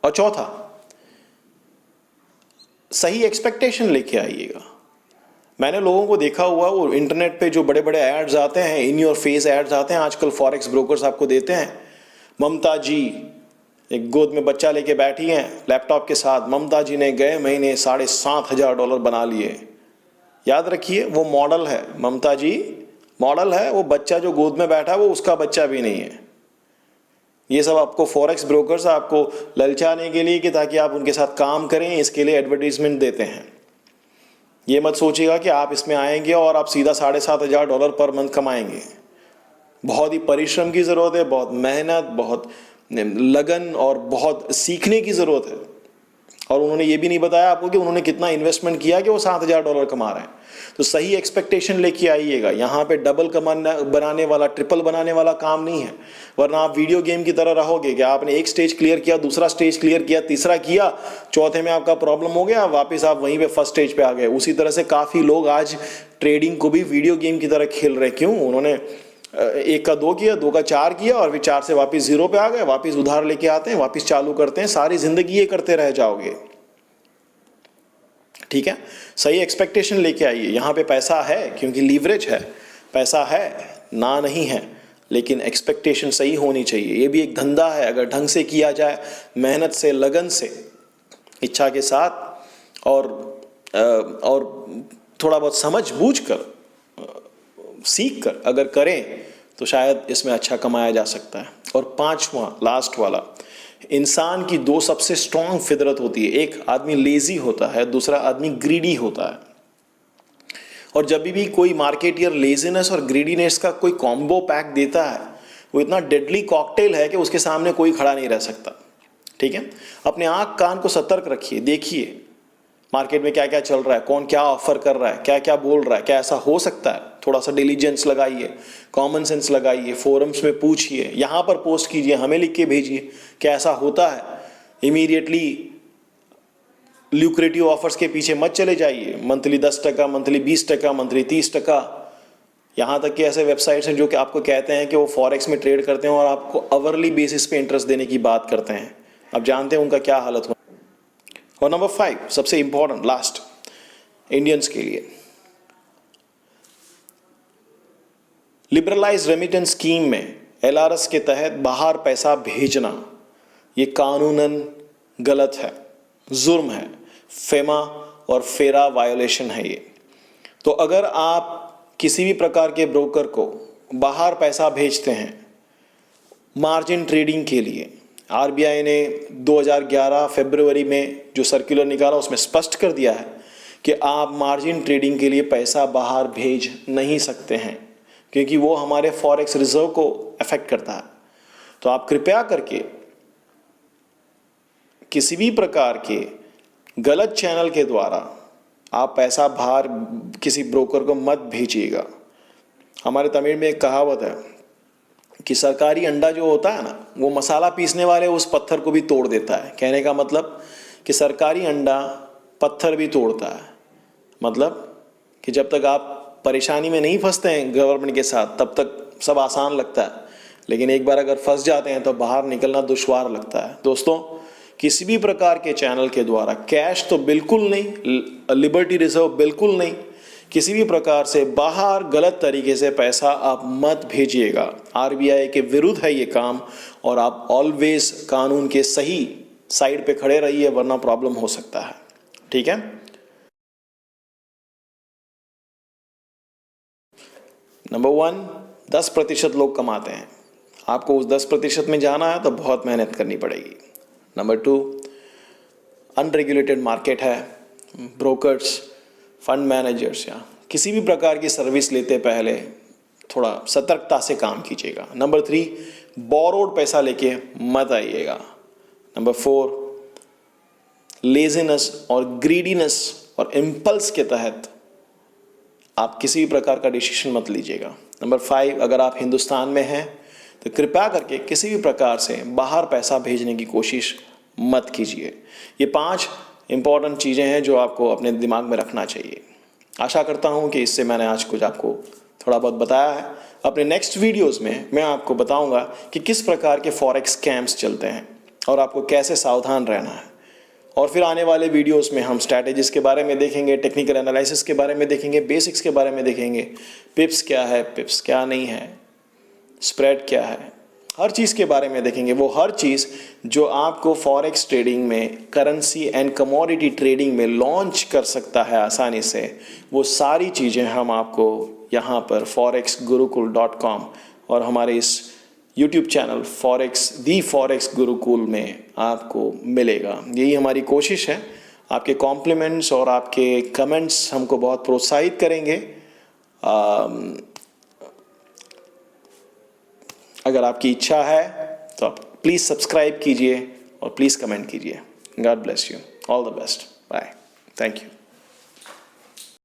और चौथा, सही एक्सपेक्टेशन लेके आइएगा। मैंने लोगों को देखा हुआ, वो इंटरनेट पे जो बड़े बड़े एड्स आते हैं, इन योर फेस एड्स आते हैं आजकल, फॉरेक्स ब्रोकर्स आपको देते हैं। ममता जी एक गोद में बच्चा लेके बैठी हैं लैपटॉप के साथ, ममता जी ने गए महीने $7,500 बना लिए। याद रखिए वो मॉडल है, ममता जी मॉडल है, वो बच्चा जो गोद में बैठा है वो उसका बच्चा भी नहीं है। ये सब आपको फॉरेक्स ब्रोकर्स आपको ललचाने के लिए, कि ताकि आप उनके साथ काम करें, इसके लिए एडवर्टीजमेंट देते हैं। ये मत सोचिएगा कि आप इसमें आएंगे और आप सीधा $7,500 पर मंथ कमाएंगे। बहुत ही परिश्रम की ज़रूरत है, बहुत मेहनत, बहुत लगन और बहुत सीखने की ज़रूरत है। और उन्होंने ये भी नहीं बताया आपको कि उन्होंने कितना इन्वेस्टमेंट किया कि वो $7,000 कमा रहे हैं। तो सही एक्सपेक्टेशन लेके आइएगा। यहाँ पे डबल बनाने वाला, ट्रिपल बनाने वाला काम नहीं है, वरना आप वीडियो गेम की तरह रहोगे कि आपने एक स्टेज क्लियर किया, दूसरा स्टेज क्लियर किया, तीसरा किया, चौथे में आपका प्रॉब्लम हो गया, वापस आप वहीं पे फर्स्ट स्टेज पे आ गए। उसी तरह से काफ़ी लोग आज ट्रेडिंग को भी वीडियो गेम की तरह खेल रहे हैं। क्यों? उन्होंने 1 का 2 किया, 2 का 4 किया, और फिर 4 से वापस 0 पे आ गए, वापस उधार लेके आते हैं, वापस चालू करते हैं, सारी जिंदगी ये करते रह जाओगे। ठीक है, सही एक्सपेक्टेशन लेके आइए। यहाँ पे पैसा है क्योंकि लीवरेज है, पैसा है ना नहीं है, लेकिन एक्सपेक्टेशन सही होनी चाहिए। ये भी एक धंधा है, अगर ढंग से किया जाए, मेहनत से, लगन से, इच्छा के साथ, और थोड़ा बहुत समझ बूझ कर, सीख कर अगर करें तो शायद इसमें अच्छा कमाया जा सकता है। और पांचवा, लास्ट वाला, इंसान की 2 सबसे स्ट्रांग फितरत होती है। एक आदमी लेजी होता है, दूसरा आदमी ग्रीडी होता है। और जब भी कोई मार्केटियर लेजीनेस और ग्रीडीनेस का कोई कॉम्बो पैक देता है, वो इतना डेडली कॉकटेल है कि उसके सामने कोई खड़ा नहीं रह सकता। ठीक है, अपने आंख कान को सतर्क रखिए, देखिए मार्केट में क्या क्या चल रहा है, कौन क्या ऑफर कर रहा है, क्या क्या बोल रहा है, क्या ऐसा हो सकता है। थोड़ा सा डिलीजेंस लगाइए, कॉमन सेंस लगाइए, फोरम्स में पूछिए, यहाँ पर पोस्ट कीजिए, हमें लिख के भेजिए क्या ऐसा होता है। इमीडिएटली ल्यूक्रेटिव ऑफर्स के पीछे मत चले जाइए, मंथली 10%, मंथली 20%, मंथली 30%। यहाँ तक कि ऐसे वेबसाइट्स हैं जो कि आपको कहते हैं कि वो फॉरेक्स में ट्रेड करते हैं और आपको अवरली बेसिस पे इंटरेस्ट देने की बात करते हैं। अब जानते हैं उनका क्या हालत हो। और नंबर 5 सबसे इंपॉर्टेंट, लास्ट, इंडियंस के लिए, लिबरलाइज रेमिटेंस स्कीम में LRS के तहत बाहर पैसा भेजना ये कानूनन गलत है, जुर्म है, फेमा और फेरा वायोलेशन है ये। तो अगर आप किसी भी प्रकार के ब्रोकर को बाहर पैसा भेजते हैं मार्जिन ट्रेडिंग के लिए, RBI ने 2011 फरवरी में जो सर्कुलर निकाला उसमें स्पष्ट कर दिया है कि आप मार्जिन ट्रेडिंग के लिए पैसा बाहर भेज नहीं सकते हैं, क्योंकि वो हमारे फॉरेक्स रिजर्व को अफेक्ट करता है। तो आप कृपया करके किसी भी प्रकार के गलत चैनल के द्वारा आप पैसा बाहर किसी ब्रोकर को मत भेजिएगा। हमारे तमिल में एक कहावत है कि सरकारी अंडा जो होता है ना, वो मसाला पीसने वाले उस पत्थर को भी तोड़ देता है। कहने का मतलब कि सरकारी अंडा पत्थर भी तोड़ता है। मतलब कि जब तक आप परेशानी में नहीं फंसते हैं गवर्नमेंट के साथ, तब तक सब आसान लगता है, लेकिन एक बार अगर फंस जाते हैं तो बाहर निकलना दुश्वार लगता है। दोस्तों, किसी भी प्रकार के चैनल के द्वारा कैश तो बिल्कुल नहीं, लिबर्टी रिजर्व बिल्कुल नहीं, किसी भी प्रकार से बाहर गलत तरीके से पैसा आप मत भेजिएगा। RBI के विरुद्ध है ये काम, और आप ऑलवेज कानून के सही साइड पे खड़े रहिए, वरना प्रॉब्लम हो सकता है। ठीक है, नंबर 1, 10% लोग कमाते हैं, आपको उस 10% में जाना है तो बहुत मेहनत करनी पड़ेगी। नंबर 2, अनरेगुलेटेड मार्केट है, ब्रोकर्स, फंड मैनेजर्स या किसी भी प्रकार की सर्विस लेते पहले थोड़ा सतर्कता से काम कीजिएगा। नंबर 3, बोरोड पैसा लेके मत आइएगा। नंबर 4, लेजीनेस और ग्रीडीनेस और इम्पल्स के तहत आप किसी भी प्रकार का डिसीजन मत लीजिएगा। नंबर 5, अगर आप हिंदुस्तान में हैं तो कृपया करके किसी भी प्रकार से बाहर पैसा भेजने की कोशिश मत कीजिए। ये 5 इंपॉर्टेंट चीज़ें हैं जो आपको अपने दिमाग में रखना चाहिए। आशा करता हूँ कि इससे मैंने आज कुछ आपको थोड़ा बहुत बताया है। अपने नेक्स्ट वीडियोस में मैं आपको बताऊंगा कि किस प्रकार के फॉरेक्स स्कैम्स चलते हैं। और आपको कैसे सावधान रहना है। और फिर आने वाले वीडियोस में हम स्ट्रैटेजीज के बारे में देखेंगे, टेक्निकल एनालिसिस के बारे में देखेंगे, बेसिक्स के बारे में देखेंगे, पिप्स क्या है, पिप्स क्या नहीं है, स्प्रेड क्या है, हर चीज़ के बारे में देखेंगे। वो हर चीज़ जो आपको फॉरेक्स ट्रेडिंग में, करेंसी एंड कमोडिटी ट्रेडिंग में लॉन्च कर सकता है आसानी से, वो सारी चीज़ें हम आपको यहाँ पर forexgurukul.com और हमारे इस YouTube चैनल दी फॉरेक्स गुरुकुल में आपको मिलेगा। यही हमारी कोशिश है। आपके कॉम्प्लीमेंट्स और आपके कमेंट्स हमको बहुत प्रोत्साहित करेंगे। अगर आपकी इच्छा है तो आप प्लीज़ सब्सक्राइब कीजिए और प्लीज़ कमेंट कीजिए। God bless you, all the best, bye, thank you.